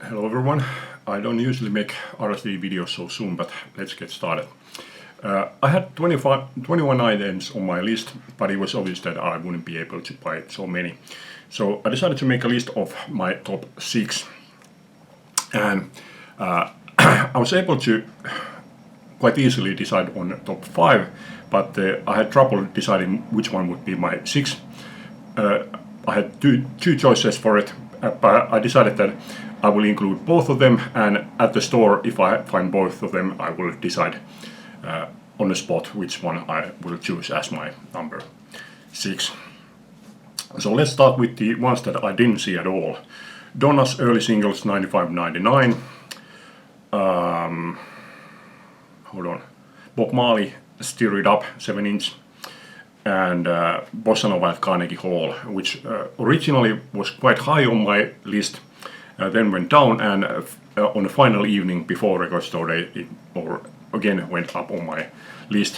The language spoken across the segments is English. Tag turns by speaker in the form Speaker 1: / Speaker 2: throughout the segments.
Speaker 1: Hello everyone. I don't usually make RSD videos so soon, but let's get started. I had 21 items on my list, but it was obvious that I wouldn't be able to buy so many. So I decided to make a list of my top 6. And I was able to quite easily decide on top 5, but I had trouble deciding which one would be my 6. I had two choices for it, but I decided that I will include both of them, and at the store, if I find both of them, I will decide on the spot which one I will choose as my number 6. So let's start with the ones that I didn't see at all. Donna's early singles 95-99. Hold on. Bob Marley, Stir It Up 7-inch. And Bossa Nova at Carnegie Hall, which originally was quite high on my list, then went down, and on the final evening before Record Store Day, it again went up on my list,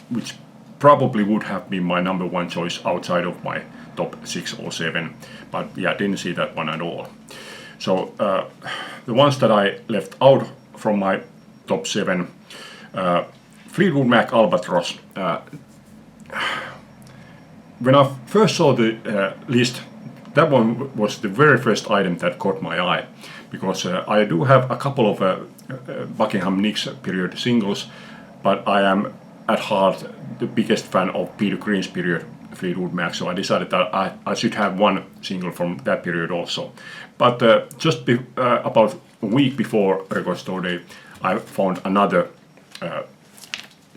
Speaker 1: which probably would have been my number 1 choice outside of my top 6 or 7, but yeah, didn't see that one at all. So the ones that I left out from my top 7, Fleetwood Mac Albatross. When I first saw the list, that one was the very first item that caught my eye, because I do have a couple of Buckingham Nicks period singles, but I am at heart the biggest fan of Peter Green's period Fleetwood Mac, so I decided that I should have one single from that period also. But just about a week before Record Store Day, I found another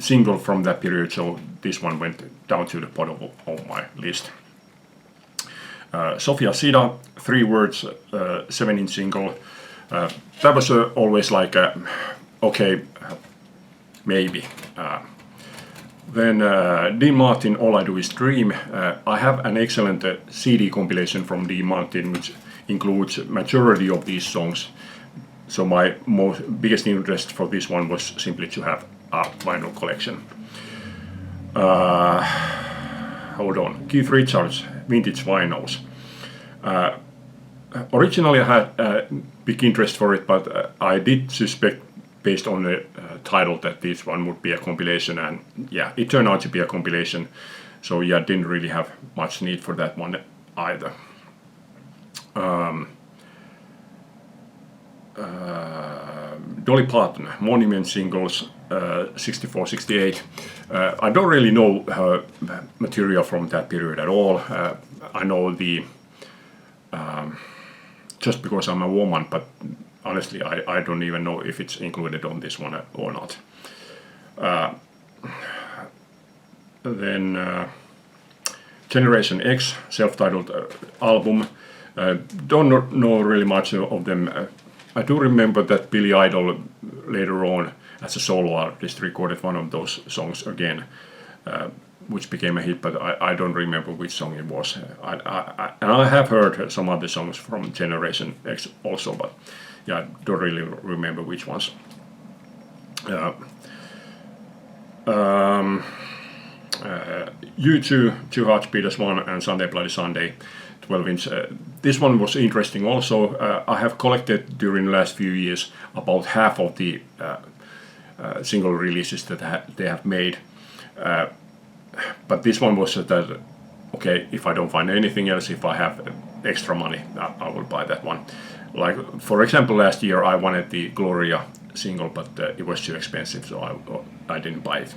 Speaker 1: single from that period, so this one went down to the bottom of my list. Sofia Sida, 3 words, 7-inch single. That was always like, okay, maybe. Then Dean Martin, All I Do Is Dream. I have an excellent CD compilation from Dean Martin, which includes majority of these songs. So my biggest interest for this one was simply to have a vinyl collection. Hold on, Keith Richards, Vintage Vinyls. Originally I had a big interest for it, but I did suspect based on the title that this one would be a compilation, and yeah, it turned out to be a compilation, so yeah, didn't really have much need for that one either. Dolly Parton, Monument singles, 64-68. I don't really know her material from that period at all. I know the just because I'm a woman, but honestly I don't even know if it's included on this one or not. Then Generation X, self-titled album. Don't know really much of them. I do remember that Billy Idol later on as a solo artist recorded one of those songs again, which became a hit, but I don't remember which song it was. And I have heard some other songs from Generation X also, but yeah, I don't really remember which ones. U2, Two Hearts Beat as One, and Sunday Bloody Sunday, 12-inch. This one was interesting also. I have collected during the last few years about half of the single releases that they have made. But this one was that, okay, if I don't find anything else, if I have extra money, I will buy that one. Like, for example, last year I wanted the Gloria single, but it was too expensive, so I didn't buy it.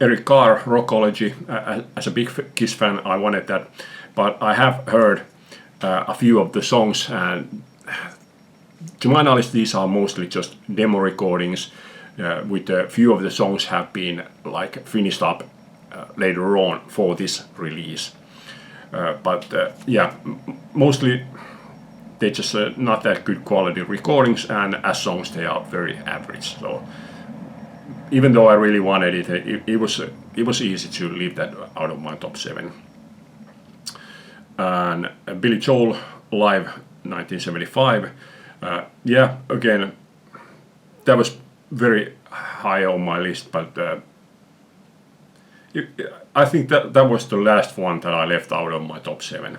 Speaker 1: Eric Carr, Rockology. As a big Kiss fan, I wanted that, but I have heard a few of the songs, and to my knowledge these are mostly just demo recordings, with a few of the songs have been like finished up later on for this release. But yeah, mostly they're just not that good quality recordings, and as songs they are very average. So even though I really wanted it, it was easy to leave that out of my top 7. And Billy Joel, Live 1975. Yeah, again, that was very high on my list, but I think that was the last one that I left out of my top 7.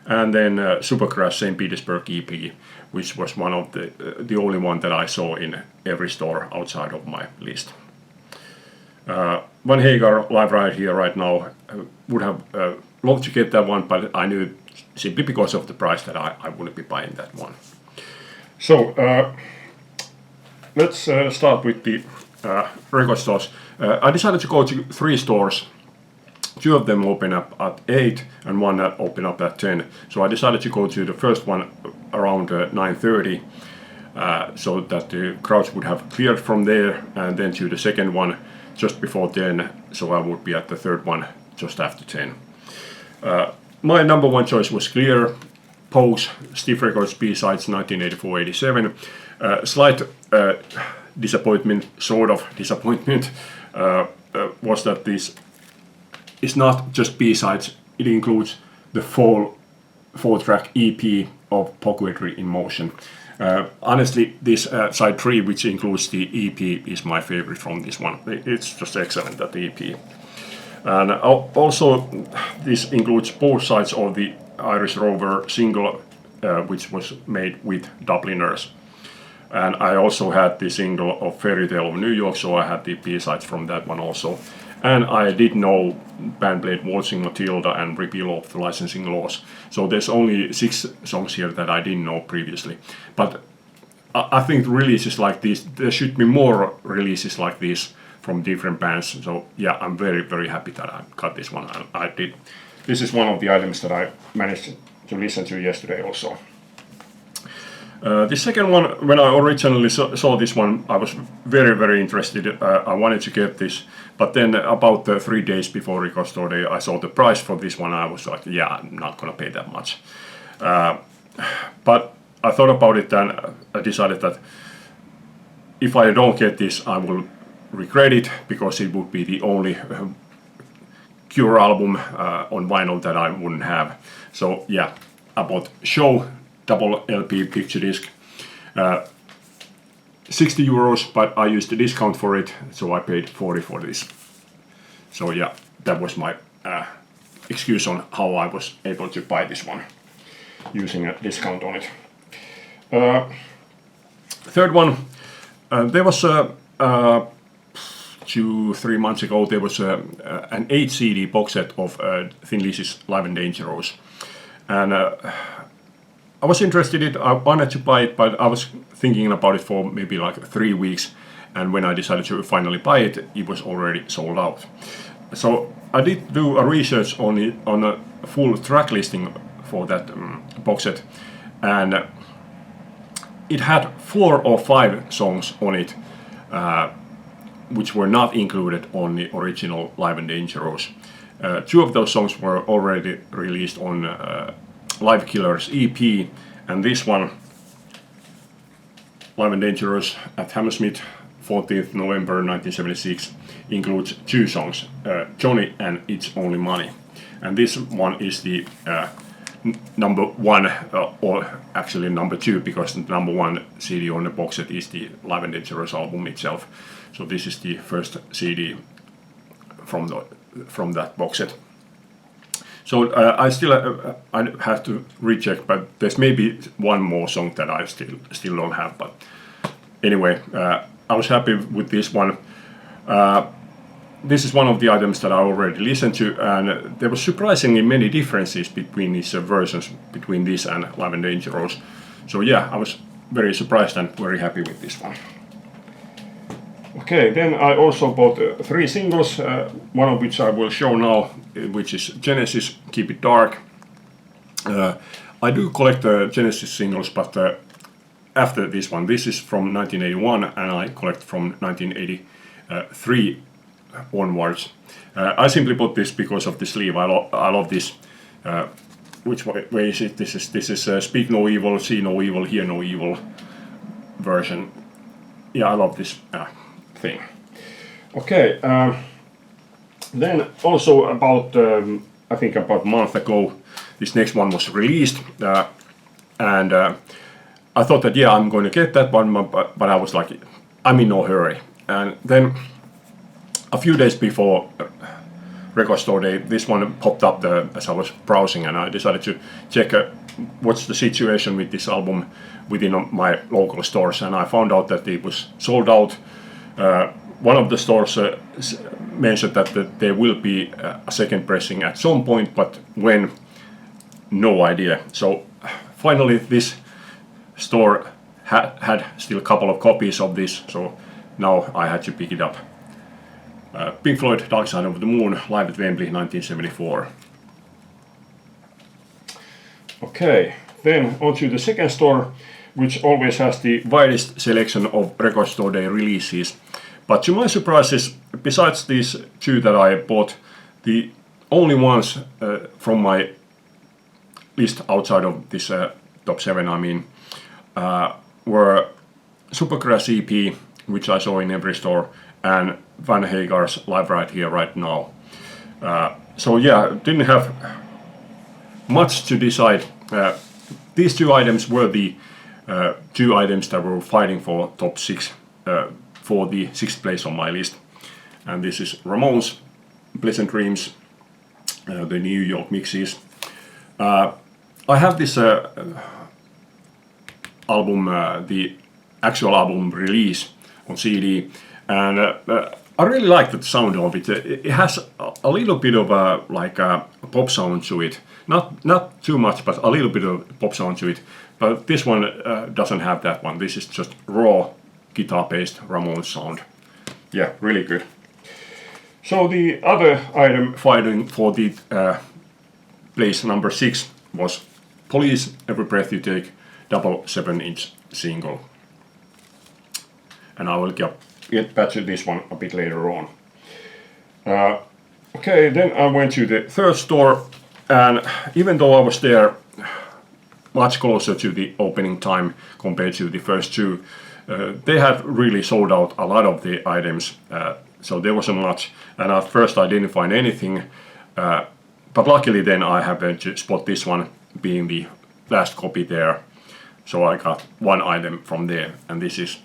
Speaker 1: and then Supercrash St. Petersburg EP, which was one of the only one that I saw in every store outside of my list. Van Hagar live right here right now. Would have loved to get that one, but I knew simply because of the price that I wouldn't be buying that one. So let's start with the record stores. I decided to go to 3 stores. 2 of them open up at 8 and 1 that open up at 10. So I decided to go to the first one around 9:30 so that the crowds would have cleared from there, and then to the second one just before 10, so I would be at the third one just after 10. My number 1 choice was clear. Pose, Stiff Records B-Sides 1984-87. Slight disappointment, sort of disappointment, was that this is not just B-Sides, it includes the full 4-track EP of Poetry in Motion. Honestly, this side 3, which includes the EP, is my favorite from this one. It's just excellent, that EP. And also, this includes both sides of the Irish Rover single, which was made with Dubliners. And I also had the single of Fairy Tale of New York, so I had the B-sides from that one also. And I did know Bandblade, Waltzing Matilda, and Repeal of the Licensing Laws. So there's only 6 songs here that I didn't know previously. But I think releases like this, there should be more releases like this from different bands. So yeah, I'm very, very happy that I got this one. I did. This is one of the items that I managed to listen to yesterday also. The second one, when I originally saw this one, I was very, very interested. I wanted to get this, but then about 3 days before Record Store Day, I saw the price for this one. I was like, yeah, I'm not gonna pay that much. But I thought about it and I decided that if I don't get this, I will regret it, because it would be the only Cure album on vinyl that I wouldn't have. So yeah, I bought Show double LP picture disc, 60 euros, but I used the discount for it, so I paid 40 for this. So yeah, that was my excuse on how I was able to buy this one, using a discount on it. Third one, there was 2-3 months ago, there was an 8 CD box set of Thin Lizzy's Live and Dangerous, and I was interested in it. I wanted to buy it, but I was thinking about it for maybe like 3 weeks, and when I decided to finally buy it, it was already sold out. So I did do a research on it, on a full track listing for that box set, and it had 4 or 5 songs on it, which were not included on the original Live and Dangerous. 2 of those songs were already released on Live Killers EP, and this one, Live and Dangerous at Hammersmith, 14th November 1976, includes 2 songs, Johnny and It's Only Money. And this one is the number 1, or actually number 2, because the number 1 CD on the box set is the Live and Dangerous album itself. So this is the first CD from that box set. So I still I have to recheck, but there's maybe one more song that I still don't have. But anyway, I was happy with this one. This is one of the items that I already listened to, and there were surprisingly many differences between these versions, between this and Live and Dangerous. So yeah, I was very surprised and very happy with this one. Okay, then I also bought 3 singles, one of which I will show now, which is Genesis, Keep It Dark. I do collect Genesis singles, but after this one, this is from 1981, and I collect from 1983 onwards. I simply bought this because of the sleeve. I love this. Which way is it? This is Speak No Evil, See No Evil, Hear No Evil version. Yeah, I love this thing. Okay, then also about I think about a month ago, this next one was released, and I thought that yeah, I'm going to get that one, but I was like, I'm in no hurry. And then a few days before record store day, this one popped up as I was browsing, and I decided to check what's the situation with this album within my local stores, and I found out that it was sold out. One of the stores mentioned that there will be a second pressing at some point, but when, no idea. So finally this store had still a couple of copies of this, so now I had to pick it up. Pink Floyd, Dark Side of the Moon, live at Wembley, 1974. Okay, then on to the second store, which always has the widest selection of record store day releases. But to my surprises, besides these two that I bought, the only ones from my list outside of this top 7, I mean, were Supergrass EP, which I saw in every store, and Van Hagar's Live Right Here, Right Now. So yeah, didn't have much to decide. These two items were the two items that were fighting for top 6 for the 6th place on my list. And this is Ramones, Pleasant Dreams, the New York mixes. I have this album, the actual album release on CD, and I really like the sound of it. It has a little bit of a pop sound to it. Not too much, but a little bit of pop sound to it. But this one doesn't have that one. This is just raw guitar-based Ramones sound. Yeah, really good. So the other item fighting for the place number 6 was Police, Every Breath You Take, double 7-inch single. And I will get back to this one a bit later on. Okay, then I went to the third store, and even though I was there much closer to the opening time compared to the first two, they had really sold out a lot of the items, so there wasn't much. And at first I didn't find anything, but luckily then I happened to spot this one being the last copy there. So I got one item from there, and this is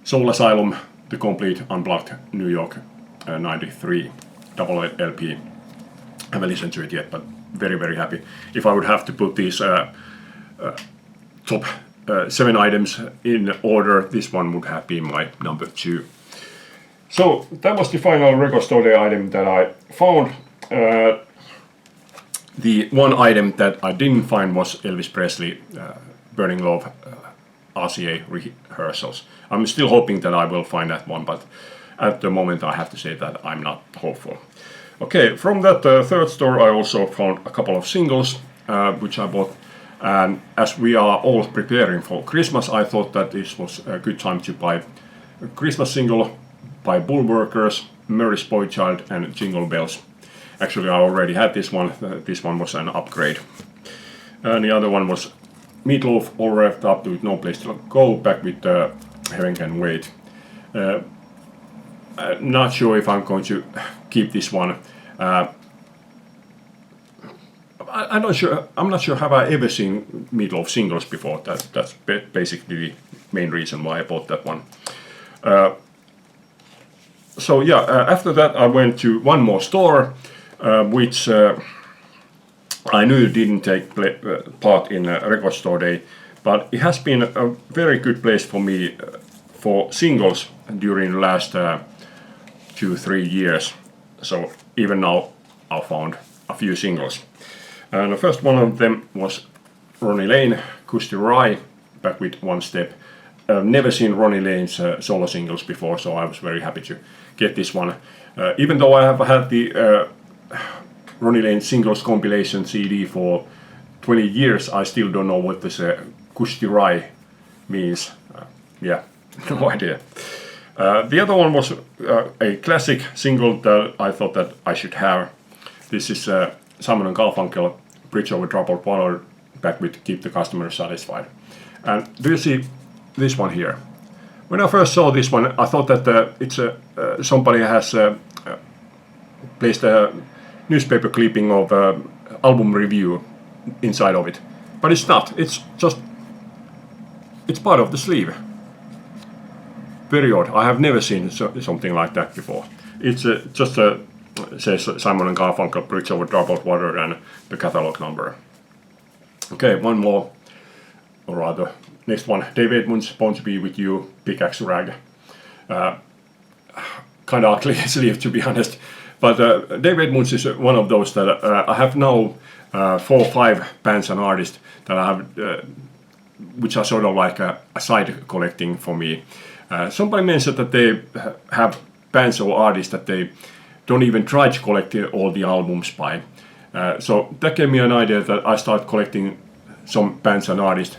Speaker 1: Soul Asylum, the complete unplugged New York 93 double LP. I haven't listened to it yet, but very, very happy. If I would have to put these top 7 items in order, this one would have been my number 2. So that was the final record store day item that I found. The one item that I didn't find was Elvis Presley Burning Love RCA rehearsals. I'm still hoping that I will find that one, but at the moment I have to say that I'm not hopeful. Okay, from that third store I also found a couple of singles which I bought, and as we are all preparing for Christmas, I thought that this was a good time to buy a Christmas single by Bullworkers, Mary's Boy Child and Jingle Bells. Actually I already had this one. This one was an upgrade. And the other one was Meatloaf, All Revved Up with No Place to Go, back with Heaven Can Wait. Not sure if I'm going to keep this one. I'm not sure have I ever seen Meatloaf singles before. That's basically the main reason why I bought that one. So yeah, after that I went to one more store, which I knew didn't take part in record store day, but it has been a very good place for me for singles during the last 2-3 years. So even now I found a few singles. And the first one of them was Ronnie Lane, Kusty Rye, back with One Step. I've never seen Ronnie Lane's solo singles before, so I was very happy to get this one. Even though I have had the Ronnie Lane singles compilation CD for 20 years, I still don't know what this Kusty Rye means. Yeah, no idea. The other one was a classic single that I thought that I should have. This is Simon & Garfunkel, Bridge Over Troubled Water, back with Keep the Customer Satisfied. And do you see this one here? When I first saw this one, I thought that it's somebody has placed a newspaper clipping of album review inside of it, but it's not. It's part of the sleeve. Very odd. I have never seen something like that before. It's just a says Simon and Garfunkel Bridge Over Troubled Water and the catalog number. Okay, one more, or rather, next one. Dave Edmunds, Born to Be With You, Pickaxe Rag. Kind of ugly sleeve, to be honest. But Dave Edmunds is one of those that I have now 4 or 5 bands and artists that I have, which are sort of like a side collecting for me. Somebody mentioned that they have bands or artists that they don't even try to collect all the albums by. So that gave me an idea that I start collecting some bands and artists,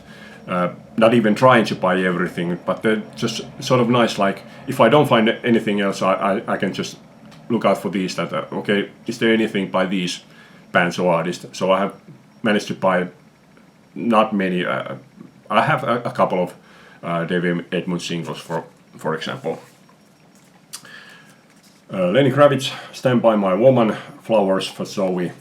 Speaker 1: not even trying to buy everything, but they're just sort of nice. Like if I don't find anything else, I can just look out for these. That okay, is there anything by these bands or artists? So I have managed to buy not many. I have a couple of Dave Edmunds singles, for example. Lenny Kravitz, Stand By My Woman, Flowers for Zoe.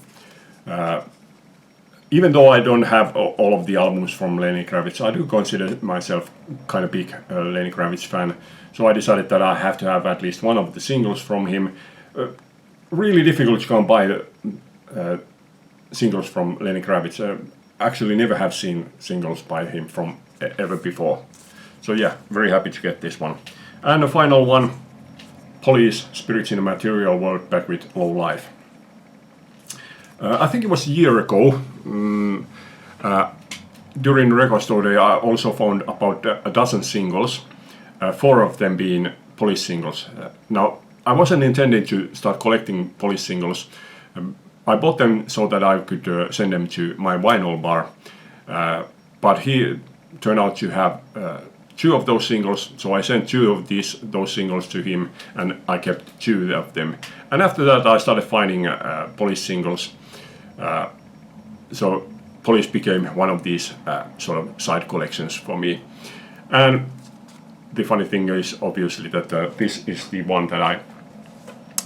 Speaker 1: Even though I don't have all of the albums from Lenny Kravitz, I do consider myself kind of big Lenny Kravitz fan. So I decided that I have to have at least one of the singles from him. Really difficult to come by singles from Lenny Kravitz. Actually never have seen singles by him from ever before. So yeah, very happy to get this one. And the final one, Police, Spirits in the Material World, back with Low Life. I think it was a year ago, during the record store day, I also found about a dozen singles, 4 of them being Police singles. Now, I wasn't intending to start collecting Police singles. I bought them so that I could send them to my vinyl bar, but he turned out to have 2 of those singles, so I sent 2 of those singles to him, and I kept 2 of them. And after that, I started finding Police singles. So Police became one of these sort of side collections for me. And the funny thing is obviously that this is the one that I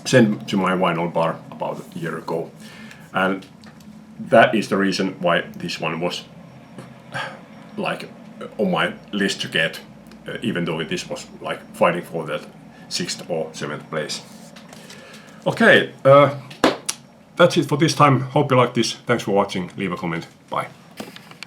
Speaker 1: sent to my vinyl bar about a year ago. And that is the reason why this one was like on my list to get, even though this was like fighting for that 6th or 7th place. Okay, that's it for this time. Hope you like this. Thanks for watching. Leave a comment. Bye.